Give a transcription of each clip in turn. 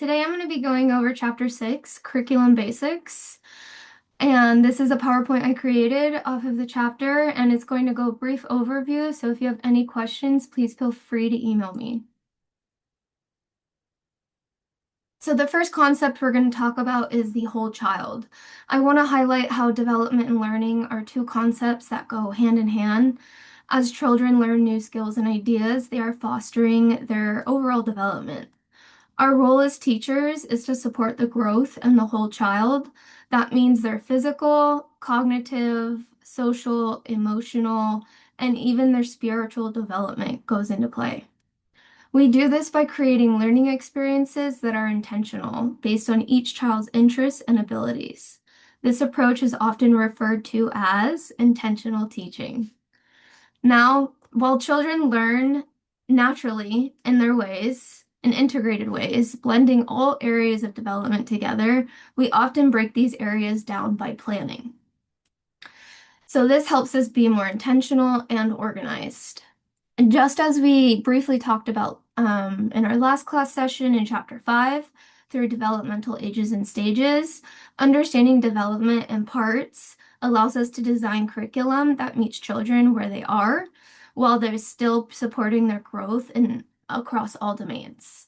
Today I'm going to be going over Chapter 6, Curriculum Basics. And this is a PowerPoint I created off of the chapter, and it's going to go brief overview. So if you have any questions, please feel free to email me. So the first concept we're going to talk about is the whole child. I want to highlight how development and learning are two concepts that go hand in hand. As children learn new skills and ideas, they are fostering their overall development. Our role as teachers is to support the growth in the whole child. That means their physical, cognitive, social, emotional, and even their spiritual development goes into play. We do this by creating learning experiences that are intentional, based on each child's interests and abilities. This approach is often referred to as intentional teaching. Now, while children learn naturally in their ways, in integrated ways, blending all areas of development together, we often break these areas down by planning. So this helps us be more intentional and organized. And just as we briefly talked about in our last class session in Chapter 5, through developmental ages and stages, understanding development in parts allows us to design curriculum that meets children where they are, while they're still supporting their growth across all domains.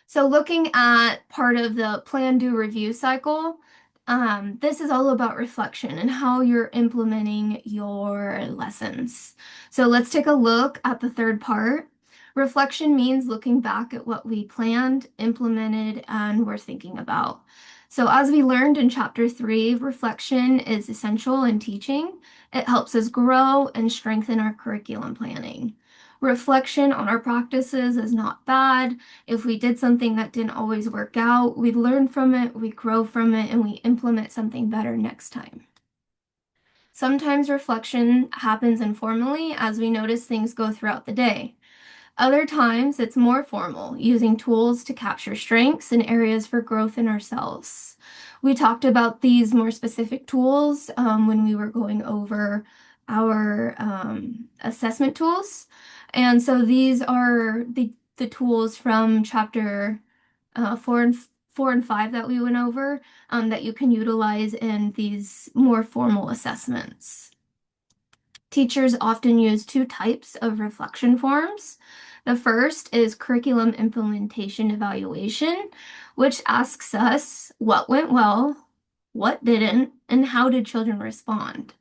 So looking at part of the plan, do, review cycle, this is all about reflection and how you're implementing your lessons. So let's take a look at the third part. Reflection means looking back at what we planned, implemented, and were thinking about. So as we learned in Chapter 3, reflection is essential in teaching. It helps us grow and strengthen our curriculum planning. Reflection on our practices is not bad. If we did something that didn't always work out, we learn from it, we grow from it, and we implement something better next time. Sometimes reflection happens informally as we notice things go throughout the day. Other times it's more formal, using tools to capture strengths and areas for growth in ourselves. We talked about these more specific tools when we were going over our assessment tools. And so these are the tools from chapter 4 and 5 that we went over that you can utilize in these more formal assessments. Teachers often use two types of reflection forms. The first is curriculum implementation evaluation, which asks us what went well, what didn't, and how did children respond.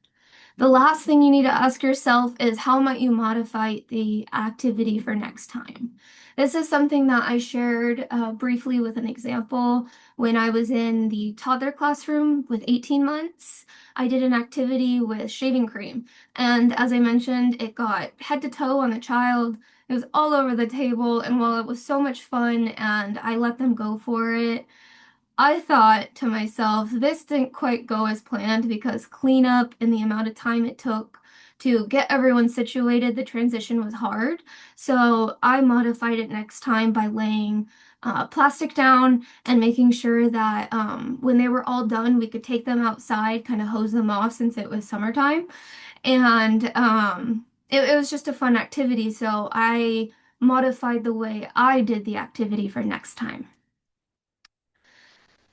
The last thing you need to ask yourself is how might you modify the activity for next time? This is something that I shared briefly with an example when I was in the toddler classroom with 18 months. I did an activity with shaving cream, and as I mentioned, it got head to toe on the child. It was all over the table, and while it was so much fun and I let them go for it, I thought to myself, this didn't quite go as planned because cleanup and the amount of time it took to get everyone situated, the transition was hard. So I modified it next time by laying plastic down and making sure that when they were all done, we could take them outside, kind of hose them off since it was summertime. And it was just a fun activity. So I modified the way I did the activity for next time.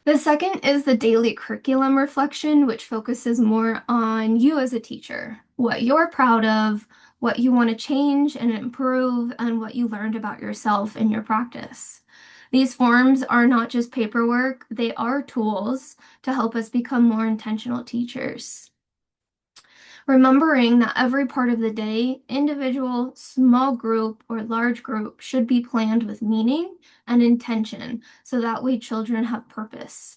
The second is the daily curriculum reflection, which focuses more on you as a teacher, what you're proud of, what you want to change and improve, and what you learned about yourself in your practice. These forms are not just paperwork, they are tools to help us become more intentional teachers. Remembering that every part of the day, individual, small group, or large group, should be planned with meaning and intention, so that way children have purpose.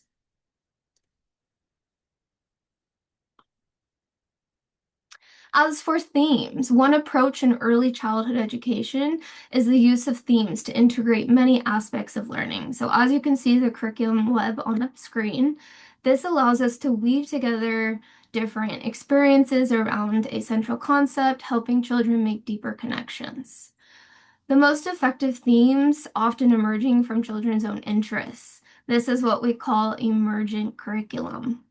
As for themes, one approach in early childhood education is the use of themes to integrate many aspects of learning. So as you can see the curriculum web on the screen, this allows us to weave together different experiences around a central concept, helping children make deeper connections. The most effective themes often emerging from children's own interests. This is what we call emergent curriculum.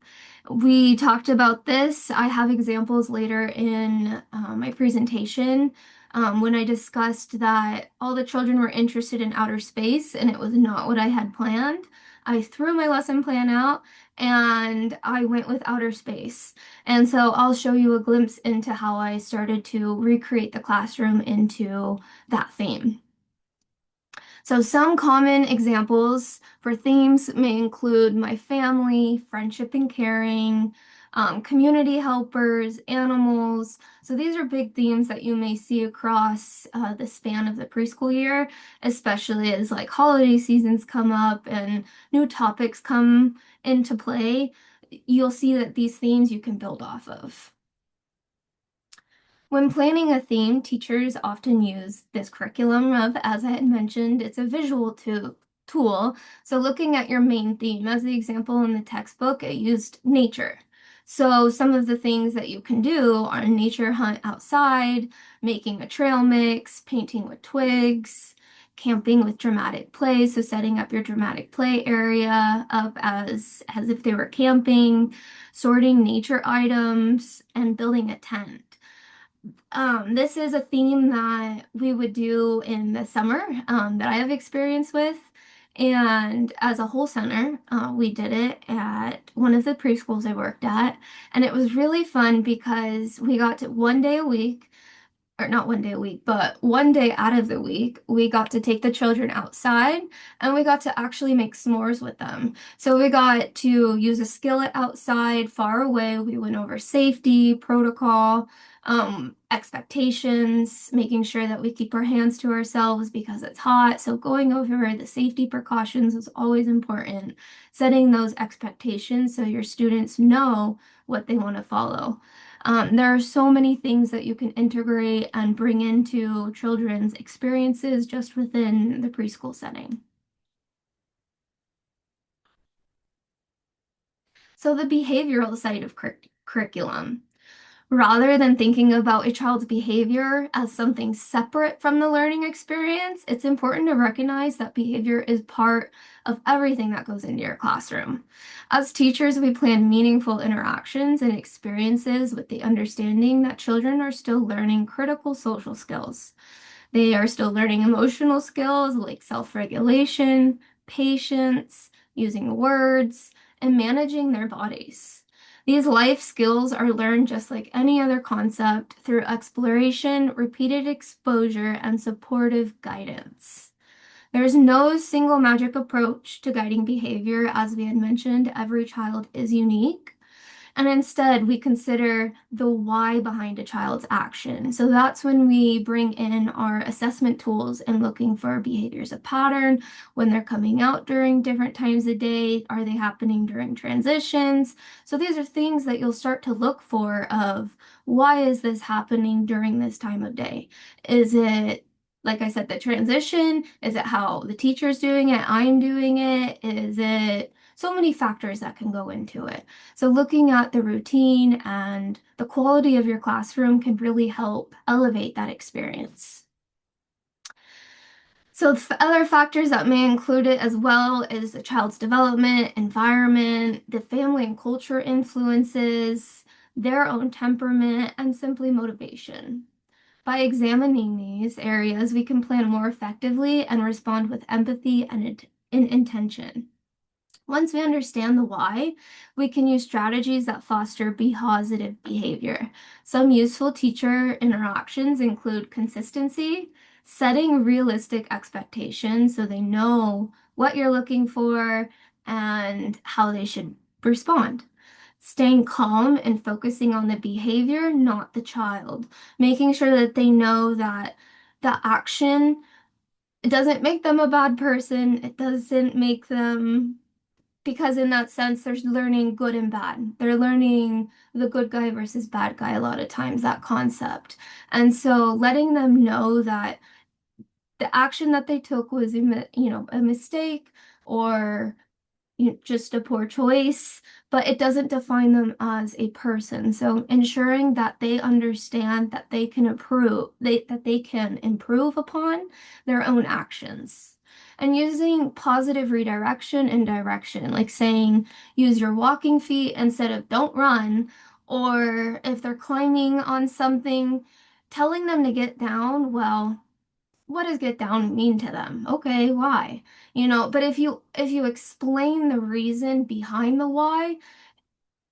We talked about this. I have examples later in my presentation when I discussed that all the children were interested in outer space and it was not what I had planned. I threw my lesson plan out and I went with outer space. And so I'll show you a glimpse into how I started to recreate the classroom into that theme. So some common examples for themes may include my family, friendship and caring, community helpers, animals. So these are big themes that you may see across the span of the preschool year, especially as like holiday seasons come up and new topics come into play. You'll see that these themes you can build off of. When planning a theme, teachers often use this curriculum of, as I had mentioned, it's a visual tool. So looking at your main theme, as the example in the textbook, it used nature. So some of the things that you can do are nature hunt outside, making a trail mix, painting with twigs, camping with dramatic play, so setting up your dramatic play area up as if they were camping, sorting nature items, and building a tent. This is a theme that we would do in the summer that I have experience with. And as a whole center, we did it at one of the preschools I worked at. And it was really fun because we got to one day a week or not one day a week, but one day out of the week, we got to take the children outside and we got to actually make s'mores with them. So we got to use a skillet outside far away. We went over safety, protocol, expectations, making sure that we keep our hands to ourselves because it's hot. So going over the safety precautions is always important. Setting those expectations so your students know what they want to follow. There are so many things that you can integrate and bring into children's experiences just within the preschool setting. So the behavioral side of curriculum. Rather than thinking about a child's behavior as something separate from the learning experience, it's important to recognize that behavior is part of everything that goes into your classroom. As teachers, we plan meaningful interactions and experiences with the understanding that children are still learning critical social skills. They are still learning emotional skills like self-regulation, patience, using words, and managing their bodies. These life skills are learned just like any other concept through exploration, repeated exposure, and supportive guidance. There is no single magic approach to guiding behavior. As we had mentioned, every child is unique. And instead, we consider the why behind a child's action. So that's when we bring in our assessment tools and looking for behaviors of pattern, when they're coming out during different times of day, are they happening during transitions? So these are things that you'll start to look for of why is this happening during this time of day? Is it like I said, the transition? Is it how the teacher's doing it? I'm doing it? Is it so many factors that can go into it? So looking at the routine and the quality of your classroom can really help elevate that experience. So other factors that may include it as well is the child's development, environment, the family and culture influences, their own temperament, and simply motivation. By examining these areas, we can plan more effectively and respond with empathy and intention. Once we understand the why, we can use strategies that foster positive behavior. Some useful teacher interactions include consistency, setting realistic expectations so they know what you're looking for and how they should respond. Staying calm and focusing on the behavior, not the child. Making sure that they know that the action, it doesn't make them a bad person. It doesn't make them, because in that sense, there's learning good and bad. They're learning the good guy versus bad guy a lot of times, that concept. And so letting them know that the action that they took was, a mistake or just a poor choice, but it doesn't define them as a person. So ensuring that they understand that they can that they can improve upon their own actions. And using positive redirection and direction, like saying, use your walking feet instead of don't run, or if they're climbing on something, Telling them to get down, well, what does get down mean to them? Okay, why? But if you explain the reason behind the why,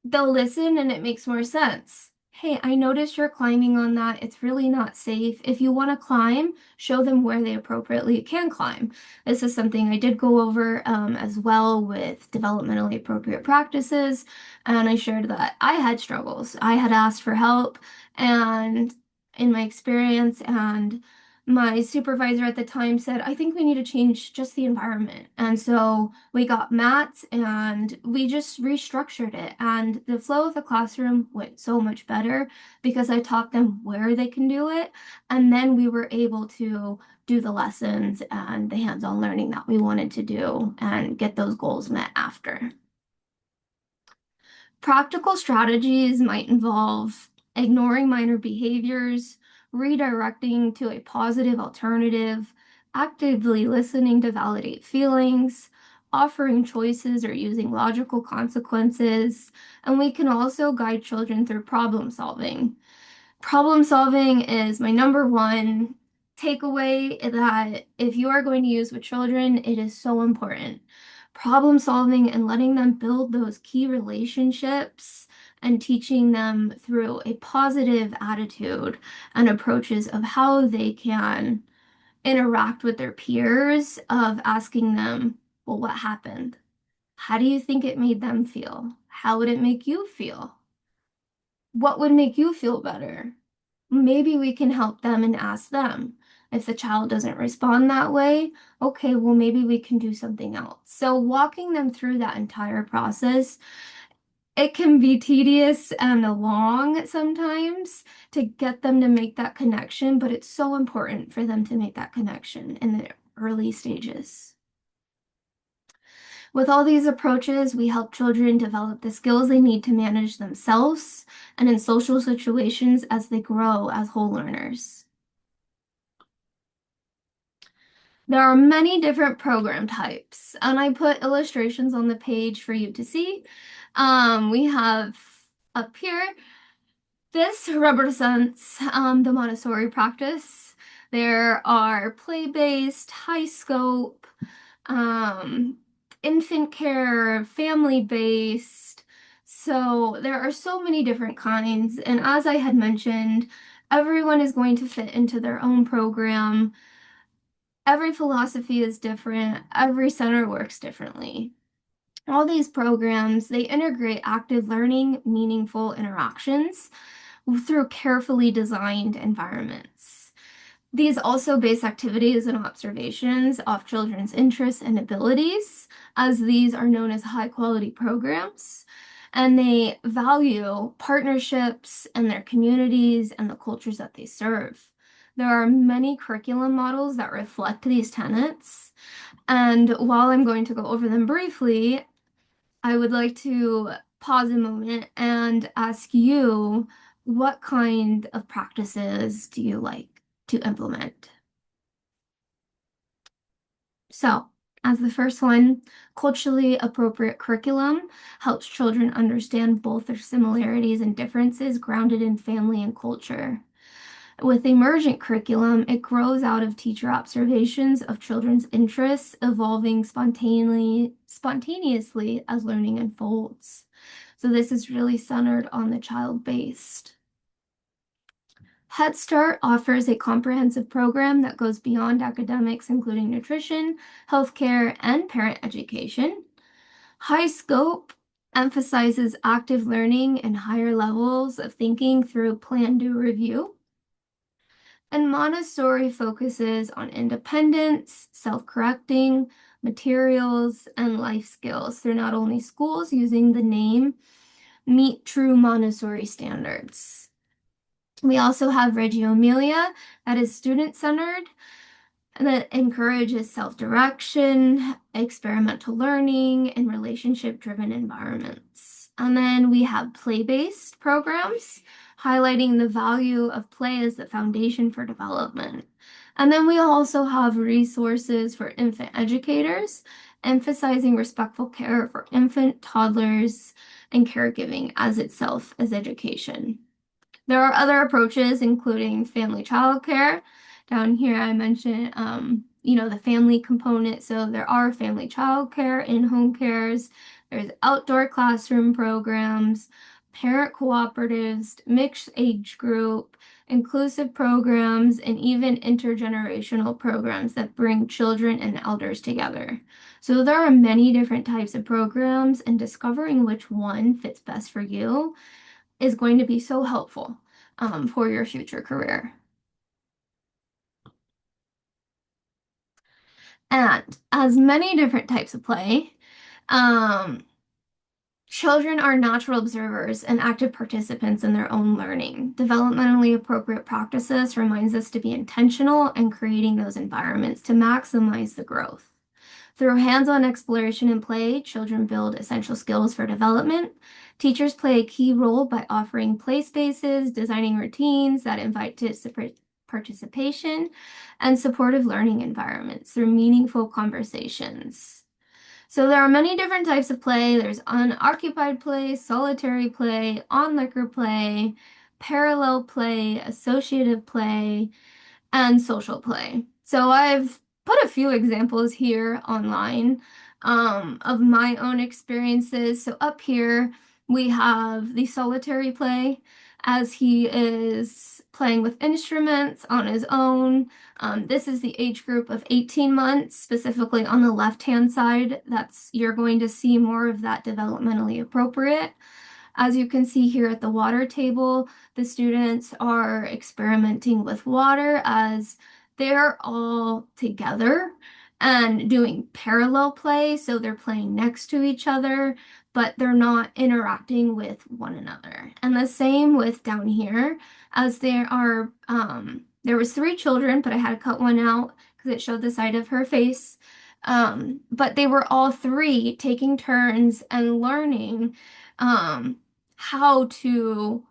they'll listen and it makes more sense. Hey, I noticed you're climbing on that. It's really not safe. If you want to climb, show them where they appropriately can climb. This is something I did go over as well with developmentally appropriate practices. And I shared that I had struggles. I had asked for help, and in my experience, and my supervisor at the time said, I think we need to change just the environment. And so we got mats and we just restructured it. And the flow of the classroom went so much better because I taught them where they can do it. And then we were able to do the lessons and the hands-on learning that we wanted to do and get those goals met after. Practical strategies might involve ignoring minor behaviors, redirecting to a positive alternative, actively listening to validate feelings, offering choices or using logical consequences, and we can also guide children through problem solving. Problem solving is my number one takeaway that if you are going to use with children, it is so important. Problem solving and letting them build those key relationships and teaching them through a positive attitude and approaches of how they can interact with their peers, of asking them, well, what happened? How do you think it made them feel? How would it make you feel? What would make you feel better? Maybe we can help them and ask them. If the child doesn't respond that way, okay, well, maybe we can do something else. So walking them through that entire process, it can be tedious and long sometimes to get them to make that connection, but it's so important for them to make that connection in the early stages. With all these approaches, we help children develop the skills they need to manage themselves and in social situations as they grow as whole learners. There are many different program types, and I put illustrations on the page for you to see. We have up here, this represents the Montessori practice. There are play-based, high scope, um, infant care, family-based. So there are so many different kinds. And as I had mentioned, everyone is going to fit into their own program. Every philosophy is different. Every center works differently. All these programs, they integrate active learning, meaningful interactions through carefully designed environments. These also base activities and observations off children's interests and abilities, as these are known as high quality programs, and they value partnerships and their communities and the cultures that they serve. There are many curriculum models that reflect these tenets, and while I'm going to go over them briefly, I would like to pause a moment and ask you, what kind of practices do you like to implement? So, as the first one, culturally appropriate curriculum helps children understand both their similarities and differences grounded in family and culture. With emergent curriculum, it grows out of teacher observations of children's interests evolving spontaneously as learning unfolds. So this is really centered on the child-based. Head Start offers a comprehensive program that goes beyond academics, including nutrition, healthcare, and parent education. High Scope emphasizes active learning and higher levels of thinking through plan, do, review. And Montessori focuses on independence, self-correcting, materials, and life skills through not only schools using the name Meet True Montessori Standards. We also have Reggio Emilia that is student-centered and that encourages self-direction, experimental learning, and relationship-driven environments. And then we have play-based programs highlighting the value of play as the foundation for development. And then we also have resources for infant educators, emphasizing respectful care for infant, toddlers, and caregiving as itself as education. There are other approaches, including family childcare. Down here, I mentioned, the family component. So there are family childcare, in-home cares. There's outdoor classroom programs, parent cooperatives, mixed age group, inclusive programs, and even intergenerational programs that bring children and elders together. So there are many different types of programs, and discovering which one fits best for you is going to be so helpful for your future career. And as many different types of play, um, children are natural observers and active participants in their own learning. Developmentally appropriate practices reminds us to be intentional and creating those environments to maximize the growth. Through hands-on exploration and play, children build essential skills for development. Teachers play a key role by offering play spaces, designing routines that invite participation, and supportive learning environments through meaningful conversations. So there are many different types of play. There's unoccupied play, solitary play, onlooker play, parallel play, associative play, and social play. So I've put a few examples here online of my own experiences. So up here we have the solitary play as he is playing with instruments on his own. This is the age group of 18 months, specifically on the left-hand side. You're going to see more of that developmentally appropriate. As you can see here at the water table, the students are experimenting with water as they're all together and doing parallel play. So they're playing next to each other, but they're not interacting with one another. And the same with down here, as there was three children, but I had to cut one out because it showed the side of her face. But they were all three taking turns and learning how to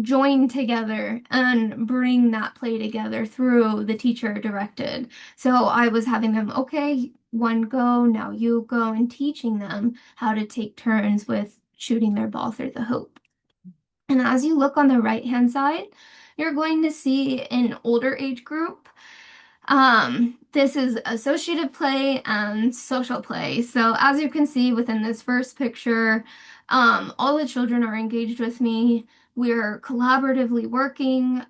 join together and bring that play together through the teacher directed. So I was having them, okay, one go, now you go, and teaching them how to take turns with shooting their ball through the hoop. And as you look on the right-hand side, you're going to see an older age group. This is associative play and social play. So as you can see within this first picture, all the children are engaged with me. We're collaboratively working.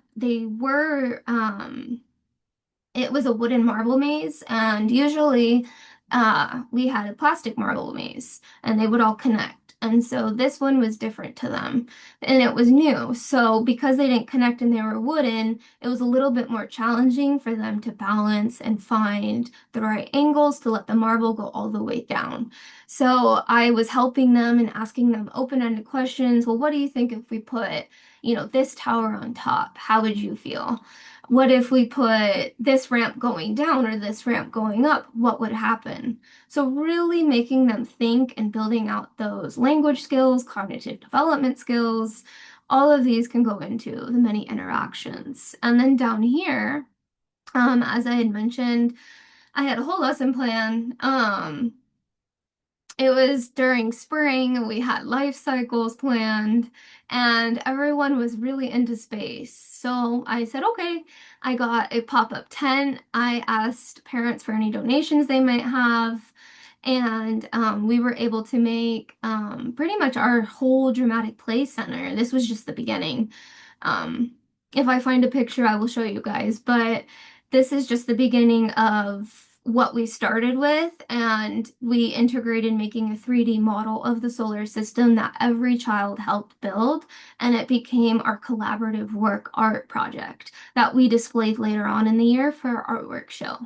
It was a wooden marble maze, and usually we had a plastic marble maze, and they would all connect. And so this one was different to them, and it was new. So because they didn't connect and they were wooden, it was a little bit more challenging for them to balance and find the right angles to let the marble go all the way down. So I was helping them and asking them open-ended questions. Well, what do you think if we put, this tower on top? How would you feel? What if we put this ramp going down or this ramp going up? What would happen? So really making them think and building out those language skills, cognitive development skills, all of these can go into the many interactions. And then down here, as I had mentioned, I had a whole lesson plan. It was during spring, we had life cycles planned, and everyone was really into space. So I said, okay, I got a pop-up tent. I asked parents for any donations they might have, and we were able to make pretty much our whole dramatic play center. This was just the beginning. If I find a picture, I will show you guys, but this is just the beginning of what we started with, and we integrated making a 3D model of the solar system that every child helped build, and it became our collaborative work art project that we displayed later on in the year for our artwork show.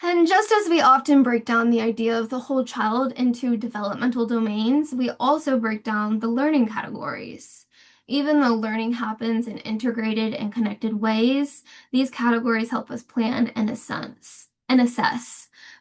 And just as we often break down the idea of the whole child into developmental domains, we also break down the learning categories. Even though learning happens in integrated and connected ways, these categories help us plan and assess.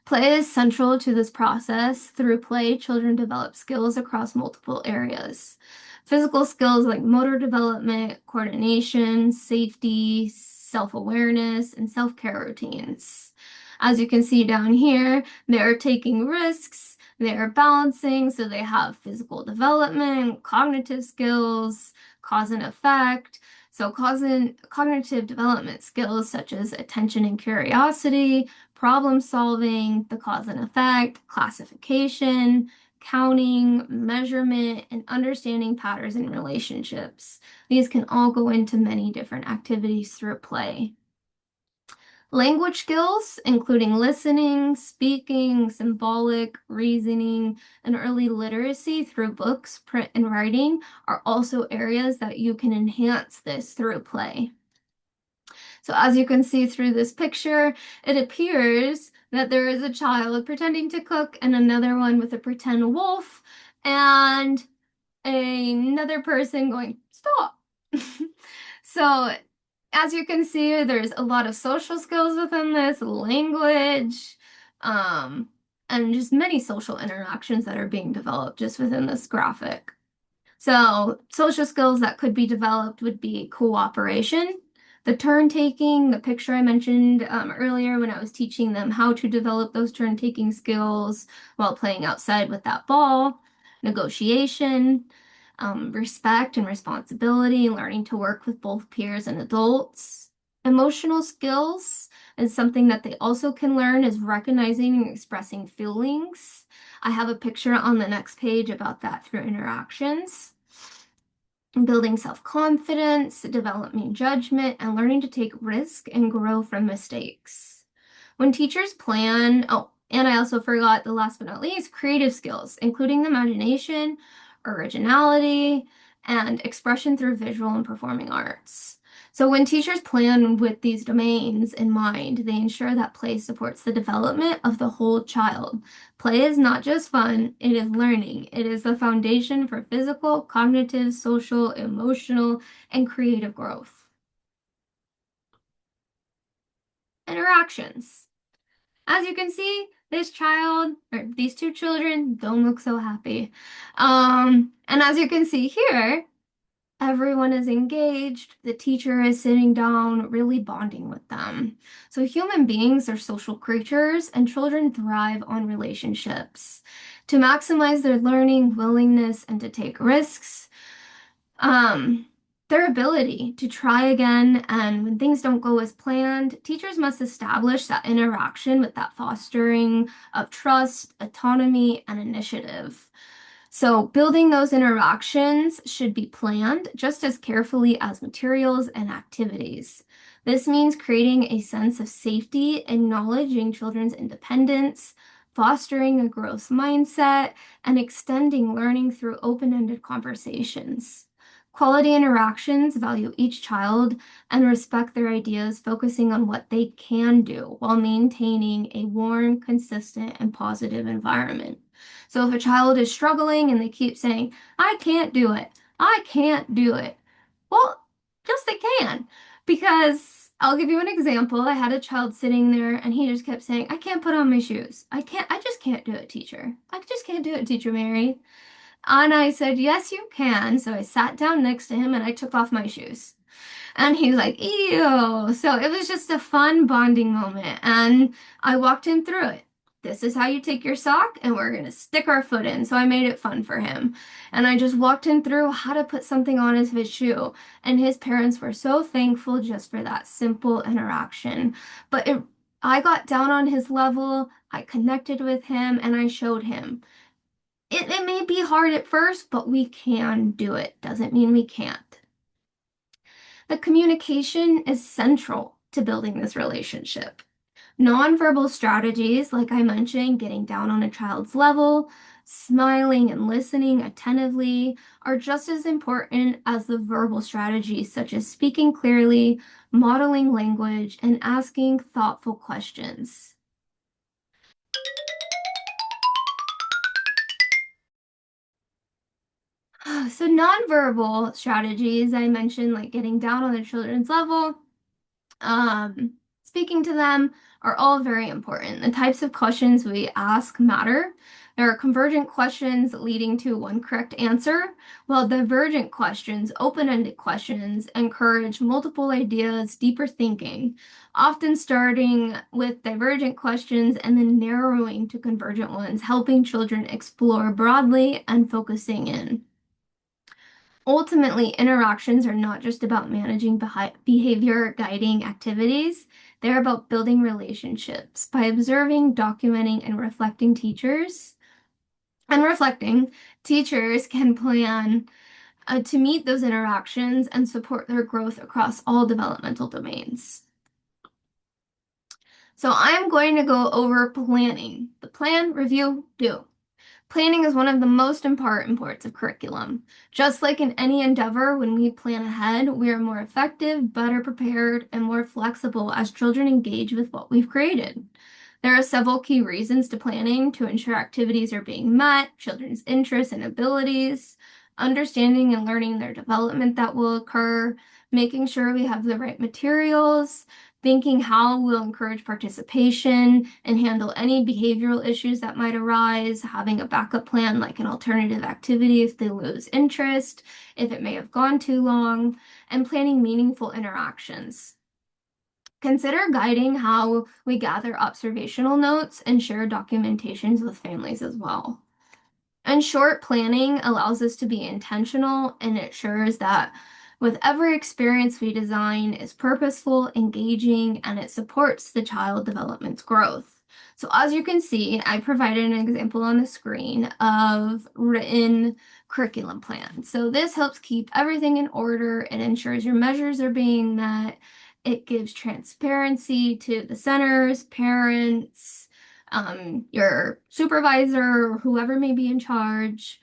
Play is central to this process. Through play, children develop skills across multiple areas. Physical skills like motor development, coordination, safety, self-awareness, and self-care routines. As you can see down here, they're taking risks, They're balancing, so they have physical development, cognitive skills, cause and effect. So cognitive development skills such as attention and curiosity, problem solving, the cause and effect, classification, counting, measurement, and understanding patterns in relationships. These can all go into many different activities through play. Language skills, including listening, speaking, symbolic, reasoning, and early literacy through books, print, and writing, are also areas that you can enhance this through play. So as you can see through this picture, it appears that there is a child pretending to cook and another one with a pretend wolf and another person going, stop. So as you can see, there's a lot of social skills within this, language, and just many social interactions that are being developed just within this graphic. So social skills that could be developed would be cooperation, the turn taking, the picture I mentioned earlier when I was teaching them how to develop those turn taking skills while playing outside with that ball, negotiation, respect and responsibility, learning to work with both peers and adults. Emotional skills is something that they also can learn is recognizing and expressing feelings. I have a picture on the next page about that through interactions. Building self-confidence, developing judgment, and learning to take risk and grow from mistakes. When teachers plan, oh, and I also forgot the last but not least, creative skills, including the imagination, originality, and expression through visual and performing arts. So when teachers plan with these domains in mind, they ensure that play supports the development of the whole child. Play is not just fun, it is learning. It is the foundation for physical, cognitive, social, emotional, and creative growth. Interactions. As you can see, this child, or these two children, don't look so happy. And as you can see here, everyone is engaged. The teacher is sitting down, really bonding with them. So human beings are social creatures, and children thrive on relationships. To maximize their learning, willingness, and to take risks, their ability to try again, and when things don't go as planned, teachers must establish that interaction with that fostering of trust, autonomy, and initiative. So building those interactions should be planned just as carefully as materials and activities. This means creating a sense of safety, acknowledging children's independence, fostering a growth mindset, and extending learning through open-ended conversations. Quality interactions value each child and respect their ideas, focusing on what they can do while maintaining a warm, consistent, and positive environment. So if a child is struggling and they keep saying, I can't do it, I can't do it, well, yes, they can. Because I'll give you an example. I had a child sitting there and he just kept saying, I can't put on my shoes. I just can't do it, teacher. I just can't do it, Teacher Mary. And I said, yes, you can. So I sat down next to him and I took off my shoes. And he was like, ew. So it was just a fun bonding moment. And I walked him through it. This is how you take your sock, and we're going to stick our foot in. So I made it fun for him. And I just walked him through how to put something on his shoe. And his parents were so thankful just for that simple interaction. But I got down on his level, I connected with him, and I showed him. It may be hard at first, but we can do it. Doesn't mean we can't. The communication is central to building this relationship. Nonverbal strategies, like I mentioned, getting down on a child's level, smiling and listening attentively, are just as important as the verbal strategies, such as speaking clearly, modeling language, and asking thoughtful questions. So, nonverbal strategies, I mentioned, like getting down on the children's level, um, speaking to them are all very important. The types of questions we ask matter. There are convergent questions leading to one correct answer, while divergent questions, open-ended questions, encourage multiple ideas, deeper thinking, often starting with divergent questions and then narrowing to convergent ones, helping children explore broadly and focusing in. Ultimately, interactions are not just about managing behavior guiding activities, they're about building relationships. By observing, documenting, and reflecting, teachers can plan to meet those interactions and support their growth across all developmental domains. So I'm going to go over planning. The plan, review, do. Planning is one of the most important parts of curriculum. Just like in any endeavor, when we plan ahead, we are more effective, better prepared, and more flexible as children engage with what we've created. There are several key reasons to planning to ensure activities are being met, children's interests and abilities, understanding and learning their development that will occur, making sure we have the right materials, thinking how we'll encourage participation and handle any behavioral issues that might arise, having a backup plan like an alternative activity if they lose interest, if it may have gone too long, and planning meaningful interactions. Consider guiding how we gather observational notes and share documentations with families as well. And short, planning allows us to be intentional and ensures that with every experience we design is purposeful, engaging, and it supports the child development's growth. So as you can see, I provided an example on the screen of written curriculum plan. So this helps keep everything in order. It ensures your measures are being met. It gives transparency to the centers, parents, your supervisor, or whoever may be in charge.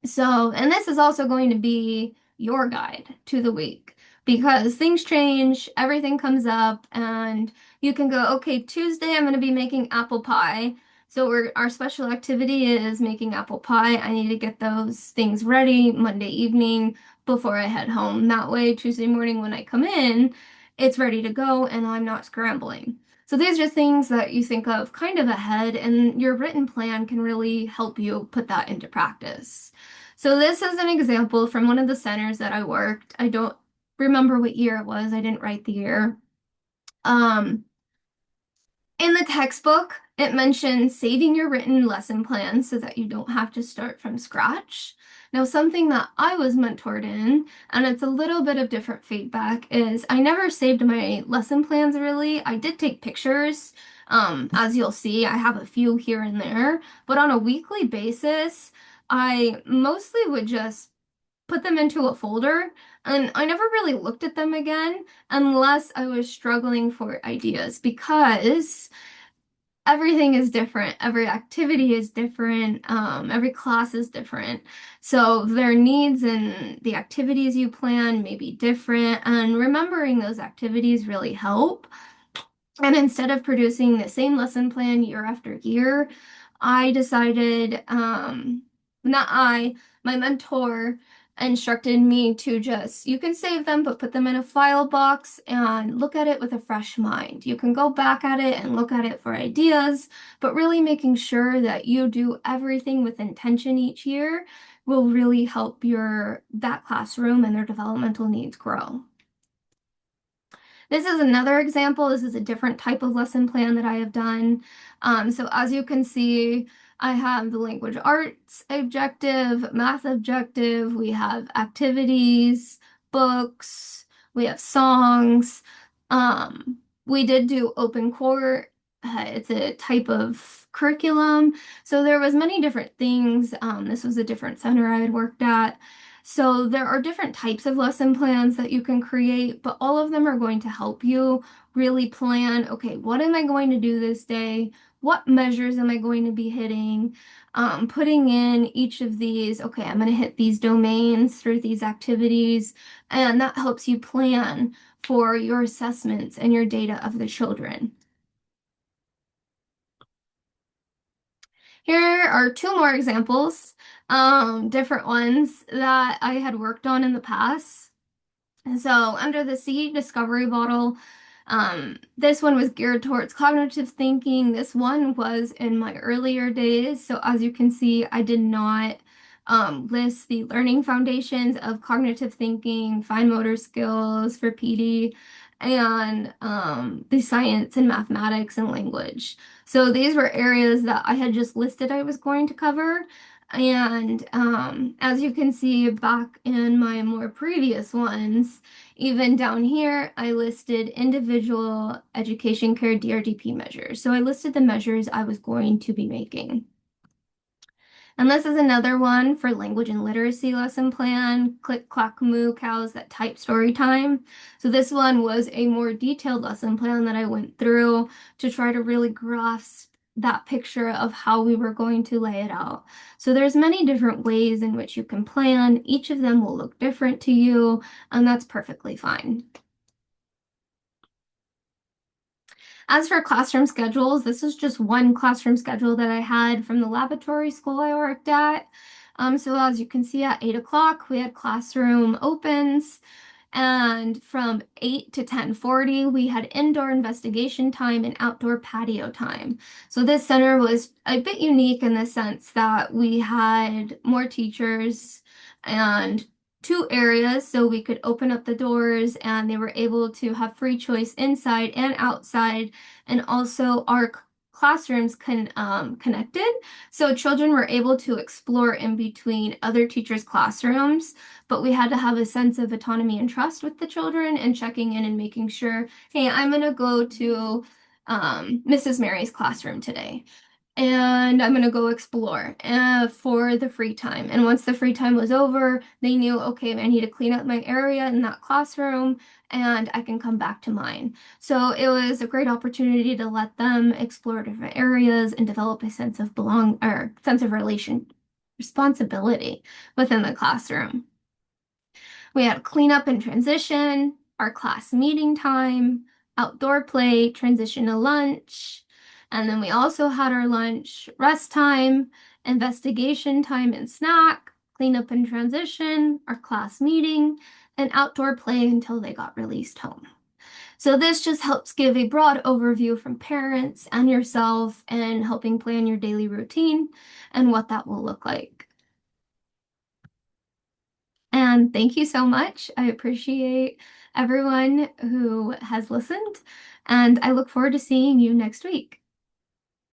So, and this is also going to be your guide to the week because things change, everything comes up, and you can go, okay, Tuesday I'm going to be making apple pie. So our special activity is making apple pie. I need to get those things ready Monday evening before I head home. That way, Tuesday morning when I come in, it's ready to go and I'm not scrambling. So these are things that you think of kind of ahead, and your written plan can really help you put that into practice. So this is an example from one of the centers that I worked. I don't remember what year it was. I didn't write the year. In the textbook, it mentions saving your written lesson plan so that you don't have to start from scratch. Now, something that I was mentored in, and it's a little bit of different feedback, is I never saved my lesson plans really. I did take pictures. As you'll see, I have a few here and there, but on a weekly basis, I mostly would just put them into a folder, and I never really looked at them again unless I was struggling for ideas because everything is different. Every activity is different. Every class is different. So their needs and the activities you plan may be different, and remembering those activities really help. And instead of producing the same lesson plan year after year, I decided, not I, my mentor instructed me to just, you can save them, but put them in a file box and look at it with a fresh mind. You can go back at it and look at it for ideas, but really making sure that you do everything with intention each year will really help that classroom and their developmental needs grow. This is another example. This is a different type of lesson plan that I have done. So as you can see, I have the language arts objective, math objective, we have activities, books, we have songs. We did do open court. It's a type of curriculum. So there was many different things. This was a different center I had worked at. So there are different types of lesson plans that you can create, but all of them are going to help you really plan, okay, what am I going to do this day? What measures am I going to be hitting? Putting in each of these, okay, I'm going to hit these domains through these activities, and that helps you plan for your assessments and your data of the children. Here are two more examples, different ones that I had worked on in the past. So under the seed discovery model, This one was geared towards cognitive thinking. This one was in my earlier days. So as you can see, I did not list the learning foundations of cognitive thinking, fine motor skills for PD, and the science and mathematics and language. So these were areas that I had just listed I was going to cover. And as you can see back in my more previous ones, even down here, I listed individual education care DRDP measures. So I listed the measures I was going to be making. And this is another one for language and literacy lesson plan, click, clack, moo, cows that type story time. So this one was a more detailed lesson plan that I went through to try to really grasp that picture of how we were going to lay it out. So there's many different ways in which you can plan. Each of them will look different to you, and that's perfectly fine. As for classroom schedules, this is just one classroom schedule that I had from the laboratory school I worked at. So as you can see at 8 o'clock, we had classroom opens. And from 8 to 10:40, we had indoor investigation time and outdoor patio time. So this center was a bit unique in the sense that we had more teachers and two areas so we could open up the doors and they were able to have free choice inside and outside, and also our classrooms connected, so children were able to explore in between other teachers' classrooms, but we had to have a sense of autonomy and trust with the children and checking in and making sure, hey, I'm going to go to Mrs. Mary's classroom today and I'm gonna go explore for the free time. And once the free time was over, they knew, okay, I need to clean up my area in that classroom and I can come back to mine. So it was a great opportunity to let them explore different areas and develop a sense of belong or sense of relation responsibility within the classroom. We had cleanup and transition, our class meeting time, outdoor play, transition to lunch, and then we also had our lunch, rest time, investigation time and snack, cleanup and transition, our class meeting, and outdoor play until they got released home. So this just helps give a broad overview from parents and yourself and helping plan your daily routine and what that will look like. And thank you so much. I appreciate everyone who has listened, and I look forward to seeing you next week.